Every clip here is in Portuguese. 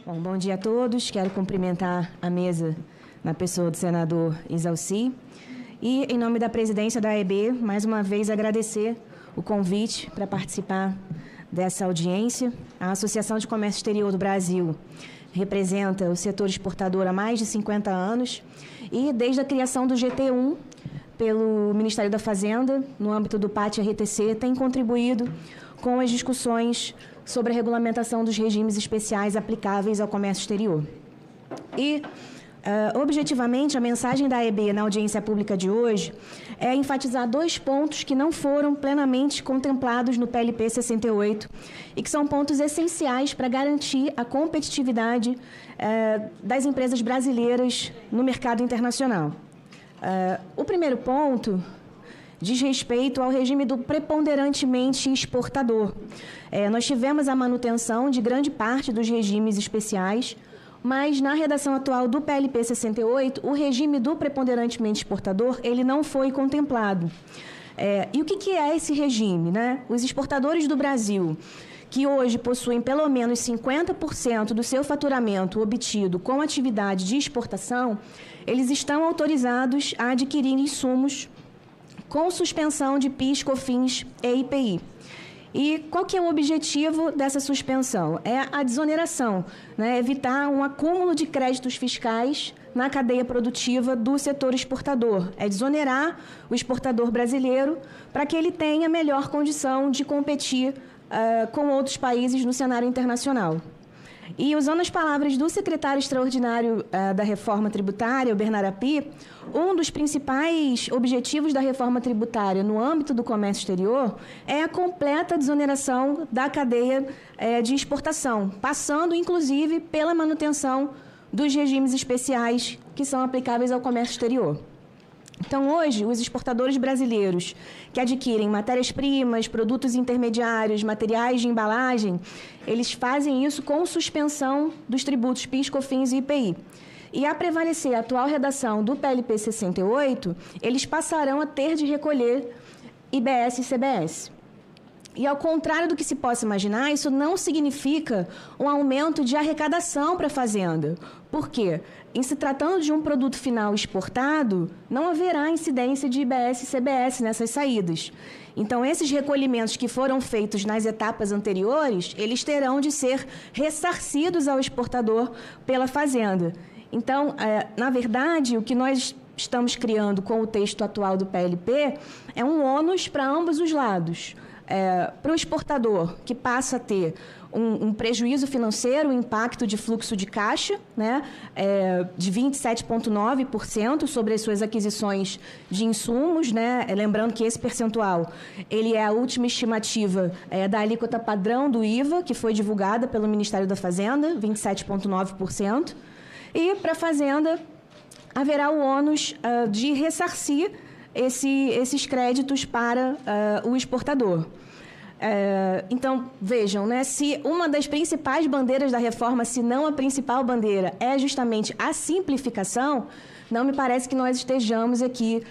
Bom dia a todos. Quero cumprimentar a mesa na pessoa do senador Isalci e, em nome da presidência da AEB, mais uma vez agradecer o convite para participar dessa audiência. A Associação de Comércio Exterior do Brasil representa o setor exportador há mais de 50 anos e, desde a criação do GT1 pelo Ministério da Fazenda, no âmbito do PAT-RTC, tem contribuído com as discussões sobre a regulamentação dos regimes especiais aplicáveis ao comércio exterior. E, objetivamente, a mensagem da AEB na audiência pública de hoje é enfatizar dois pontos que não foram plenamente contemplados no PLP 68 e que são pontos essenciais para garantir a competitividade das empresas brasileiras no mercado internacional. O primeiro ponto diz respeito ao regime do preponderantemente exportador. Nós tivemos a manutenção de grande parte dos regimes especiais, mas na redação atual do PLP 68, o regime do preponderantemente exportador ele não foi contemplado. E o que é esse regime, né? Os exportadores do Brasil, que hoje possuem pelo menos 50% do seu faturamento obtido com atividade de exportação, eles estão autorizados a adquirir insumos com suspensão de PIS, COFINS e IPI. E qual que é o objetivo dessa suspensão? É a desoneração, né? Evitar um acúmulo de créditos fiscais na cadeia produtiva do setor exportador. É desonerar o exportador brasileiro para que ele tenha melhor condição de competir com outros países no cenário internacional. E, usando as palavras do secretário extraordinário da reforma tributária, o Bernardo Api, um dos principais objetivos da reforma tributária no âmbito do comércio exterior é a completa desoneração da cadeia de exportação, passando, inclusive, pela manutenção dos regimes especiais que são aplicáveis ao comércio exterior. Então, hoje, os exportadores brasileiros que adquirem matérias-primas, produtos intermediários, materiais de embalagem, eles fazem isso com suspensão dos tributos PIS, COFINS e IPI. E, a prevalecer a atual redação do PLP 68, eles passarão a ter de recolher IBS e CBS. E, ao contrário do que se possa imaginar, isso não significa um aumento de arrecadação para a Fazenda. Por quê? Em se tratando de um produto final exportado, não haverá incidência de IBS e CBS nessas saídas. Então, esses recolhimentos que foram feitos nas etapas anteriores, eles terão de ser ressarcidos ao exportador pela Fazenda. Então, na verdade, o que nós estamos criando com o texto atual do PLP é um ônus para ambos os lados. Para o exportador, que passa a ter um prejuízo financeiro, um impacto de fluxo de caixa, né, de 27,9% sobre as suas aquisições de insumos, né, lembrando que esse percentual ele é a última estimativa da alíquota padrão do IVA, que foi divulgada pelo Ministério da Fazenda, 27,9%. E, para a Fazenda, haverá o ônus de ressarcir esses créditos para o exportador. Então, vejam, né, se uma das principais bandeiras da reforma, se não a principal bandeira, é justamente a simplificação, não me parece que nós estejamos aqui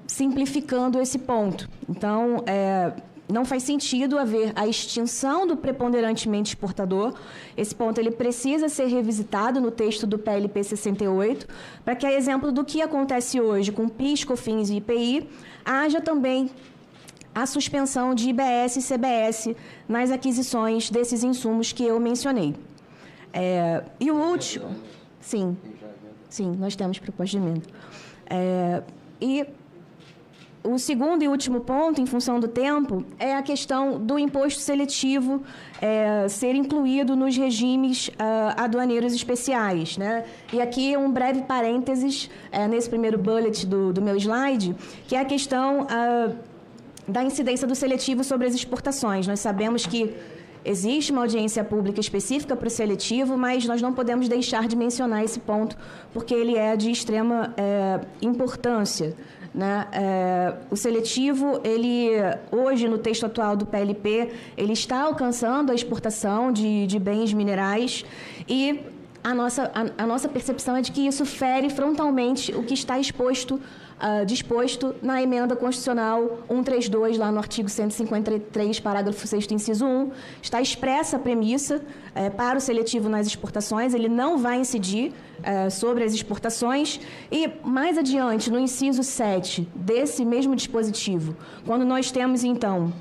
simplificando esse ponto. Então, não faz sentido haver a extinção do preponderantemente exportador. Esse ponto ele precisa ser revisitado no texto do PLP 68, para que, a exemplo do que acontece hoje com PIS, COFINS e IPI, haja também a suspensão de IBS e CBS nas aquisições desses insumos que eu mencionei. E o último... Sim, nós temos proposta de emenda. E o segundo e último ponto, em função do tempo, é a questão do imposto seletivo ser incluído nos regimes aduaneiros especiais, né? E aqui um breve parênteses nesse primeiro bullet do meu slide, que é a questão da incidência do seletivo sobre as exportações. Nós sabemos que existe uma audiência pública específica para o seletivo, mas nós não podemos deixar de mencionar esse ponto, porque ele é de extrema importância, né? O seletivo, ele, hoje, no texto atual do PLP, ele está alcançando a exportação de bens minerais e a nossa percepção é de que isso fere frontalmente o que está exposto disposto na emenda constitucional 132, lá no artigo 153, parágrafo 6º, inciso 1, está expressa a premissa para o seletivo nas exportações, ele não vai incidir sobre as exportações. E, mais adiante, no inciso 7 desse mesmo dispositivo, quando nós temos, então,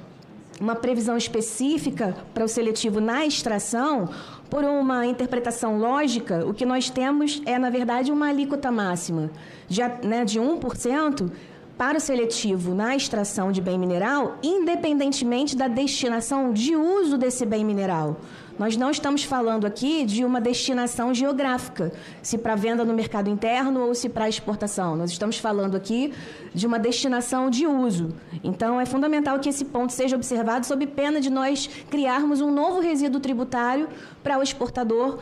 uma previsão específica para o seletivo na extração, por uma interpretação lógica, o que nós temos é, na verdade, uma alíquota máxima de 1% para o seletivo na extração de bem mineral, independentemente da destinação de uso desse bem mineral. Nós não estamos falando aqui de uma destinação geográfica, se para venda no mercado interno ou se para exportação. Nós estamos falando aqui de uma destinação de uso. Então, é fundamental que esse ponto seja observado sob pena de nós criarmos um novo resíduo tributário para o exportador.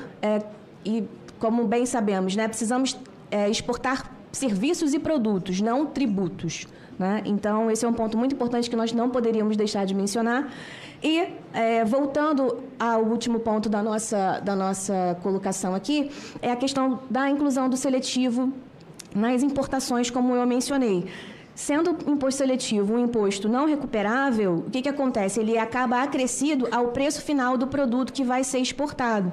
E, como bem sabemos, precisamos exportar serviços e produtos, não tributos. Então, esse é um ponto muito importante que nós não poderíamos deixar de mencionar. E, voltando ao último ponto da nossa colocação aqui, é a questão da inclusão do seletivo nas importações, como eu mencionei. Sendo o imposto seletivo um imposto não recuperável, o que acontece? Ele acaba acrescido ao preço final do produto que vai ser exportado.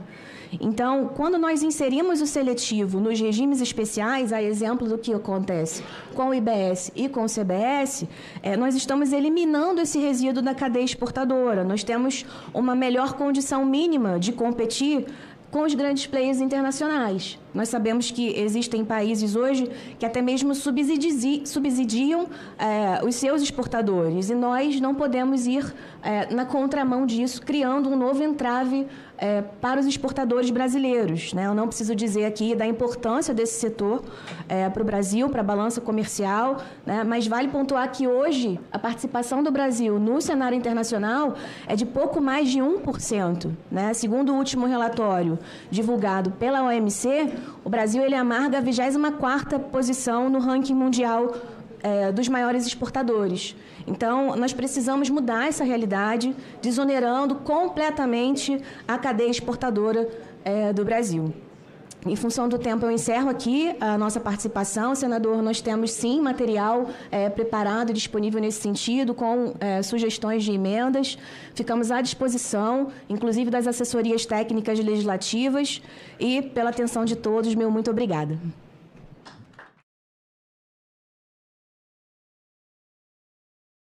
Então, quando nós inserimos o seletivo nos regimes especiais, a exemplo do que acontece com o IBS e com o CBS, nós estamos eliminando esse resíduo da cadeia exportadora. Nós temos uma melhor condição mínima de competir com os grandes players internacionais. Nós sabemos que existem países hoje que até mesmo subsidiam os seus exportadores, e nós não podemos ir na contramão disso, criando um novo entrave para os exportadores brasileiros. Eu não preciso dizer aqui da importância desse setor para o Brasil, para a balança comercial, mas vale pontuar que hoje a participação do Brasil no cenário internacional é de pouco mais de 1%. Segundo o último relatório divulgado pela OMC, o Brasil amarga a 24ª posição no ranking mundial dos maiores exportadores. Então, nós precisamos mudar essa realidade, desonerando completamente a cadeia exportadora do Brasil. Em função do tempo, eu encerro aqui a nossa participação. Senador, nós temos, sim, material preparado e disponível nesse sentido, com sugestões de emendas. Ficamos à disposição, inclusive das assessorias técnicas legislativas, e pela atenção de todos, meu muito obrigada.